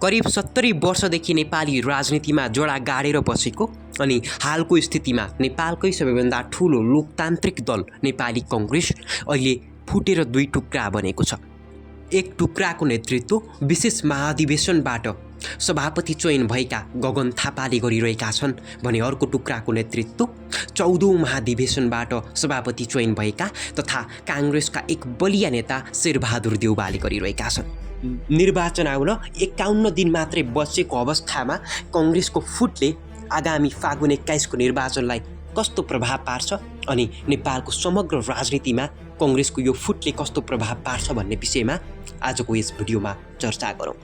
करिब 70 वर्षदेखि नेपाली राजनीतिमा जडा गाडेर बसेको अनि हालको स्थितिमा नेपालकै सबैभन्दा ठुलो लोकतान्त्रिक दल नेपाली कङ्ग्रेस अहिले फुटेर दुई टुक्रा बनेको छ। एक टुक्राको नेतृत्व विशेष महाधिवेशनबाट सभापति चयन भएका गगन थापाले गरिरहेका छन् भने अर्को टुक्राको नेतृत्व 14औं महाधिवेशनबाट सभापति चयन भएका तथा काङ्ग्रेसका एक बलिया नेता शेरबहादुर देउवाले गरिरहेका छन्। निर्वाचन आउन 51 दिन मात्रै बचेको अवस्थामा कङ्ग्रेसको फुटले आगामी फागुन 21 को निर्वाचनलाई कस्तो प्रभाव पार्छ अनि नेपालको समग्र राजनीतिमा कङ्ग्रेसको यो फुटले कस्तो प्रभाव पार्छ भन्ने विषयमा आजको यस भिडियोमा चर्चा गरौँ।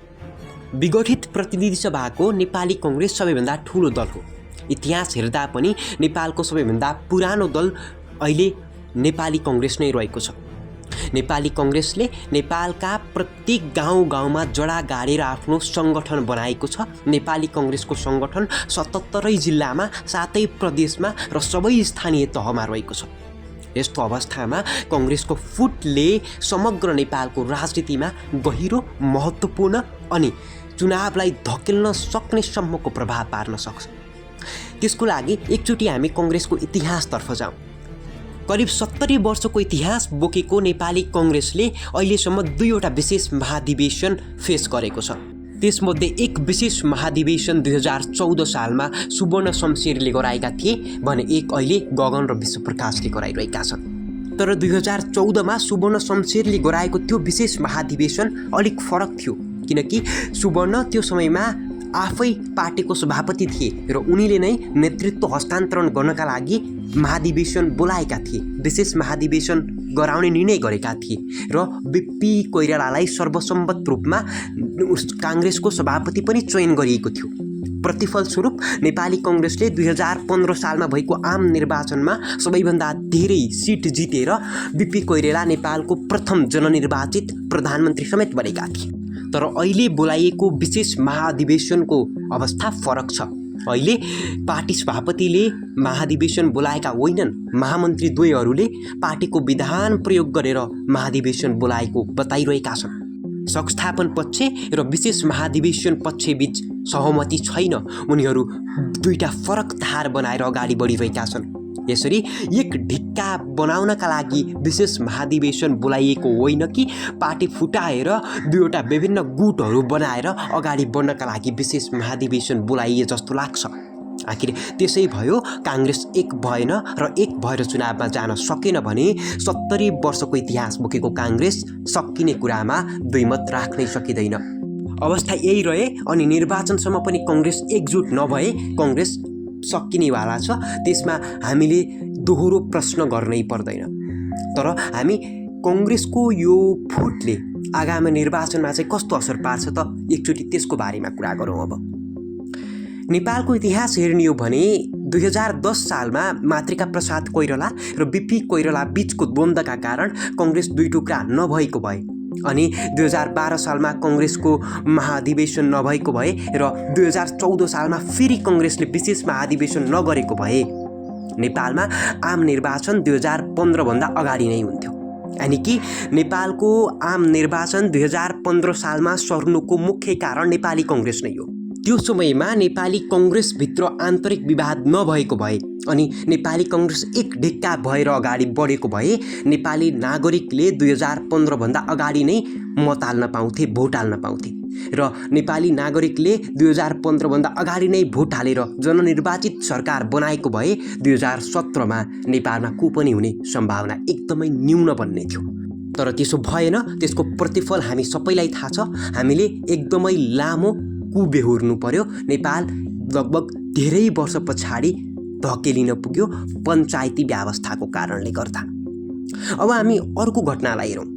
विगठित प्रतिनिधि सभाको नेपाली कङ्ग्रेस सबैभन्दा ठुलो दल हो। इतिहास हेर्दा पनि नेपालको सबैभन्दा पुरानो दल अहिले नेपाली कङ्ग्रेस नै रहेको छ। नेपाली कङ्ग्रेसले नेपालका प्रत्येक गाउँ-गाउँमा जडा गाडेर आफ्नो सङ्गठन बनाएको छ। नेपाली कङ्ग्रेसको सङ्गठन 77 जिल्लामा 7 प्रदेशमा र सबै स्थानीय तहमा रहेको छ। यस्तो अवस्थामा कङ्ग्रेसको फुटले समग्र नेपालको राजनीतिमा गहिरो, महत्त्वपूर्ण अनि चुनावलाई धकेल्न सक्ने सम्मको प्रभाव पार्न सक्छ। त्यसको लागि एकचोटि हामी कङ्ग्रेसको इतिहासतर्फ जाउँ। करिब 70 वर्षको इतिहास बोकेको नेपाली कङ्ग्रेसले अहिलेसम्म 2वटा विशेष महाधिवेशन फेस गरेको छ। त्यसमध्ये एक विशेष महाधिवेशन 2014 सालमा सुवर्ण शमशेरले गराएका थिए भने एक अहिले गगन र विश्वप्रकाशले गराइरहेका छन्। तर 2014मा सुवर्ण शमशेरले गराएको त्यो विशेष महाधिवेशन अलिक फरक थियो किनकि सुवर्ण त्यो समयमा आफै पार्टीको सभापति थिए र उनीले नै नेतृत्व हस्तान्तरण गर्नका लागि महाधिवेशन बोलाएका थिए, विशेष महाधिवेशन गराउने निर्णय गरेका थिए र बिपी कोइरालालाई सर्वसम्मत रूपमा काङ्ग्रेसको सभापति पनि चयन गरिएको थियो। प्रतिफलस्वरूप नेपाली कङ्ग्रेसले 2015 सालमा भएको आम निर्वाचनमा सबैभन्दा धेरै सिट जितेर बिपी कोइराला नेपालको प्रथम जननिर्वाचित प्रधानमन्त्री समेत बनेका थिए। तर अहिले बोलाइएको विशेष महाधिवेशनको अवस्था फरक छ। अहिले पार्टी सभापतिले महाधिवेशन बोलाएका होइनन्, महामन्त्री द्वयहरूले पार्टीको विधान प्रयोग गरेर महाधिवेशन बोलाएको बताइरहेका छन्। संस्थापन पक्ष र विशेष महाधिवेशन पक्षबीच सहमति छैन। उनीहरू दुईटा फरक धार बनाएर अगाडि बढिरहेका छन्। यसरी एक ढिक्का बनाउनका लागि विशेष महाधिवेशन बोलाइएको होइन कि पार्टी फुटाएर दुईवटा विभिन्न गुटहरू बनाएर अगाडि बढ्नका लागि विशेष महाधिवेशन बोलाइए जस्तो लाग्छ। आखिर त्यसै भयो, काङ्ग्रेस एक भएन र एक भएर चुनावमा जान सकेन भने 70 वर्षको इतिहास बोकेको काङ्ग्रेस सकिने कुरामा दुईमत राख्नै सकिँदैन। अवस्था यही रहे अनि निर्वाचनसम्म पनि कङ्ग्रेस एकजुट नभए कङ्ग्रेस सकिनेवाला छ। त्यसमा हामीले दोहोरो प्रश्न गर्नै पर्दैन। तर हामी कङ्ग्रेसको यो फुटले आगामी निर्वाचनमा चाहिँ कस्तो असर पार्छ त एकचोटि त्यसको बारेमा कुरा गरौँ। अब नेपालको इतिहास हेर्ने हो भने 2010 सालमा मातृका प्रसाद कोइराला र बिपी कोइराला बीचको द्वन्द्वका कारण कङ्ग्रेस दुई टुक्रा नभएको भए अनि 2012 सालमा कङ्ग्रेसको महाधिवेशन नभएको भए र 2014 सालमा फेरि कङ्ग्रेसले विशेष महाधिवेशन नगरेको भए नेपालमा आम निर्वाचन 2015 भन्दा अगाडि नै हुन्थ्यो। यानि कि नेपालको आम निर्वाचन 2015 सालमा सर्नुको मुख्य कारण नेपाली कङ्ग्रेस नै हो। त्यो समयमा नेपाली कङ्ग्रेसभित्र आन्तरिक विवाद नभएको भए अनि नेपाली कङ्ग्रेस एक ढिक्का भएर अगाडि बढेको भए नेपाली नागरिकले 2015 भन्दा अगाडि नै मत हाल्न पाउँथे, भोट हाल्न पाउँथे र नेपाली नागरिकले 2015 भन्दा अगाडि नै भोट हालेर जननिर्वाचित सरकार बनाएको भए 2017मा नेपालमा को पनि हुने सम्भावना एकदमै न्यून बन्ने थियो। तर त्यसो भएन। त्यसको प्रतिफल हामी सबैलाई थाहा छ। हामीले एकदमै लामो कुबेहोर्नु पर्यो। नेपाल लगभग धेरै वर्ष पछाडि धकेलिन पुग्यो पञ्चायती व्यवस्थाको कारणले गर्दा। अब हामी अर्को घटनालाई हेरौँ।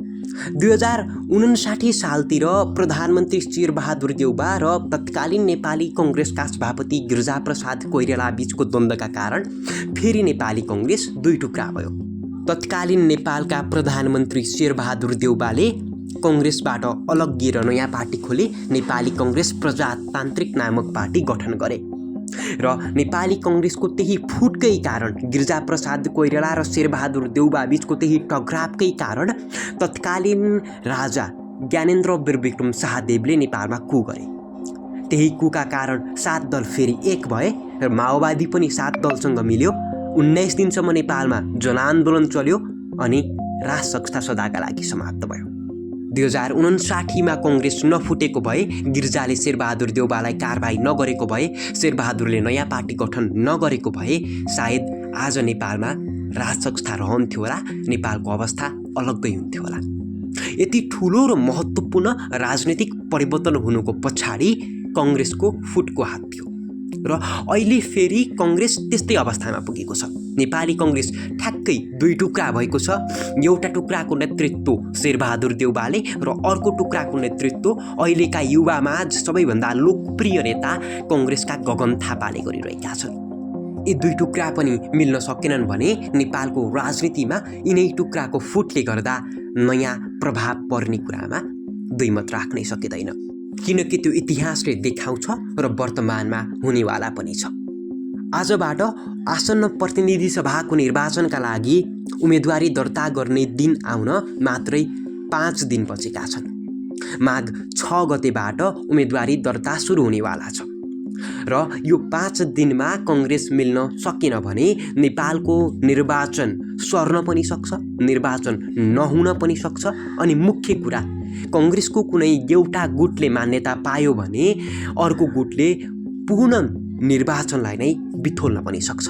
2059 सालतिर प्रधानमन्त्री शेरबहादुर देउवा र तत्कालीन नेपाली कङ्ग्रेसका सभापति गिरिजाप्रसाद कोइराला बीचको द्वन्द्वका कारण फेरि नेपाली कङ्ग्रेस दुई टुक्रा भयो। तत्कालीन नेपालका प्रधानमन्त्री शेरबहादुर देउवाले कङ्ग्रेसबाट अलग्गिएर नयाँ पार्टी खोले, नेपाली कङ्ग्रेस प्रजातान्त्रिक नामक पार्टी गठन गरे र नेपाली कङ्ग्रेसको त्यही फुटकै कारण गिरिजाप्रसाद कोइराला र शेरबहादुर देउवा बीचको त्यही टकरावकै कारण तत्कालीन राजा ज्ञानेन्द्र वीरविक्रम शाहदेवले नेपालमा कु गरे त्यही कुका कारण 7 दल फेरि एक भए र माओवादी पनि 7 दलसँग मिल्यो। 19 दिनसम्म नेपालमा जनआन्दोलन चल्यो अनि राज संस्था सदाका लागि समाप्त भयो। 2059मा कङ्ग्रेस नफुटेको भए, गिर्जाले शेरबहादुर देउवालाई कारबाही नगरेको भए, शेरबहादुरले नयाँ पार्टी गठन नगरेको भए सायद आज नेपालमा राज संस्था रहन्थ्यो होला, नेपालको अवस्था अलग्गै हुन्थ्यो होला। यति ठुलो र महत्त्वपूर्ण राजनीतिक परिवर्तन हुनुको पछाडि कङ्ग्रेसको फुटको हात थियो र अहिले फेरि कङ्ग्रेस त्यस्तै अवस्थामा पुगेको छ। नेपाली कङ्ग्रेस ठ्याक्कै 2 टुक्रा भएको छ। एउटा टुक्राको नेतृत्व शेरबहादुर देउवाले र अर्को टुक्राको नेतृत्व अहिलेका युवामाझ सबैभन्दा लोकप्रिय नेता कङ्ग्रेसका गगन थापाले गरिरहेका छन्। यी 2 टुक्रा पनि मिल्न सकेनन् भने नेपालको राजनीतिमा यिनै टुक्राको फुटले गर्दा नयाँ प्रभाव पर्ने कुरामा दुई मत राख्नै सकिँदैन, किनकि त्यो इतिहासले देखाउँछ र वर्तमानमा हुनेवाला पनि छ। आजबाट आसन्न प्रतिनिधि सभाको निर्वाचनका लागि उम्मेदवारी दर्ता गर्ने दिन आउन मात्रै 5 दिन बचेका छन्। माघ 6 गतेबाट उम्मेदवारी दर्ता सुरु हुनेवाला छ र यो 5 दिनमा कङ्ग्रेस मिल्न सकेन भने नेपालको निर्वाचन सर्न पनि सक्छ, निर्वाचन नहुन पनि सक्छ। अनि मुख्य कुरा, कङ्ग्रेसको कुनै एउटा गुटले मान्यता पायो भने अर्को गुटले पूर्ण निर्वाचनलाई नै बिथोल्न पनि सक्छ।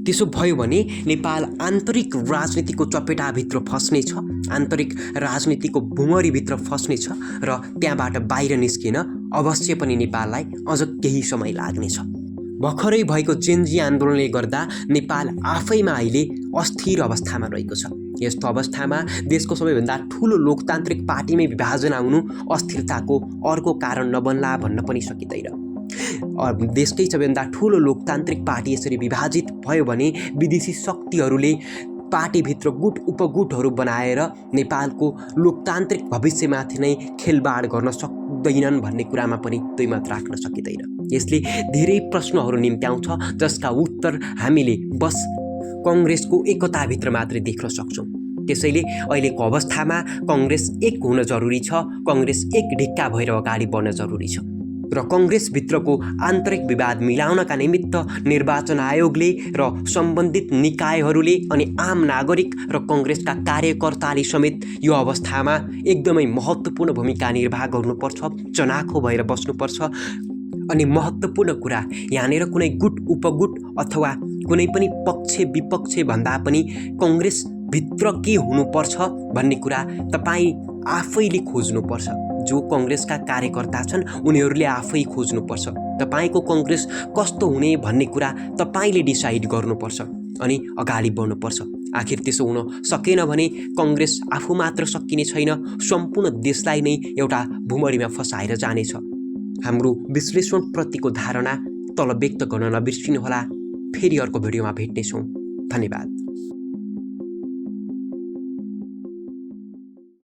त्यसो भयो भने नेपाल आन्तरिक राजनीतिको चपेटाभित्र फस्नेछ, आन्तरिक राजनीतिको भुमरीभित्र फस्नेछ र त्यहाँबाट बाहिर निस्किन अवश्य पनि नेपाललाई अझ केही समय लाग्नेछ। भर्खरै भएको जेनजी आन्दोलनले गर्दा नेपाल आफैमा अहिले अस्थिर अवस्थामा रहेको छ। यस्तो अवस्थामा देशको सबैभन्दा ठुलो लोकतान्त्रिक पार्टीमै विभाजन आउनु अस्थिरताको अर्को कारण नबन्ला भन्न पनि सकिँदैन। देशकै सबैभन्दा ठुलो लोकतान्त्रिक पार्टी यसरी विभाजित भयो भने विदेशी शक्तिहरूले पार्टीभित्र गुट उपगुटहरू बनाएर नेपालको लोकतान्त्रिक भविष्यमाथि नै खेलबाड गर्न सक्दैनन् भन्ने कुरामा पनि दुई मत राख्न सकिँदैन। यसले धेरै प्रश्नहरू निम्त्याउँछ जसका उत्तर हामीले बस कङ्ग्रेसको एकताभित्र मात्रै देख्न सक्छौँ। त्यसैले अहिलेको अवस्थामा कङ्ग्रेस एक हुन जरुरी छ, कङ्ग्रेस एक ढिक्का भएर अगाडि बढ्न जरुरी छ र कङ्ग्रेसभित्रको आन्तरिक विवाद मिलाउनका निमित्त निर्वाचन आयोगले र सम्बन्धित निकायहरूले अनि आम नागरिक र कङ्ग्रेसका कार्यकर्ताले समेत यो अवस्थामा एकदमै महत्त्वपूर्ण भूमिका निर्वाह गर्नुपर्छ, चनाखो भएर बस्नुपर्छ। अनि महत्त्वपूर्ण कुरा, यहाँनिर कुनै गुट उपगुट अथवा कुनै पनि पक्ष विपक्ष भन्दा पनि कङ्ग्रेसभित्र के हुनुपर्छ भन्ने कुरा तपाईँ आफैले खोज्नुपर्छ। जो कङ्ग्रेसका कार्यकर्ता छन् उनीहरूले आफै खोज्नुपर्छ। तपाईँको कङ्ग्रेस कस्तो हुने भन्ने कुरा तपाईँले डिसाइड गर्नुपर्छ अनि अगाडि बढ्नुपर्छ। आखिर त्यसो हुन सकेन भने कङ्ग्रेस आफू मात्र सकिने छैन, सम्पूर्ण देशलाई नै एउटा भुमरीमा फसाएर जानेछ। हाम्रो विश्लेषणप्रतिको धारणा तल व्यक्त गर्न नबिर्सिनुहोला। फेरि अर्को भिडियोमा भेट्नेछौँ। धन्यवाद।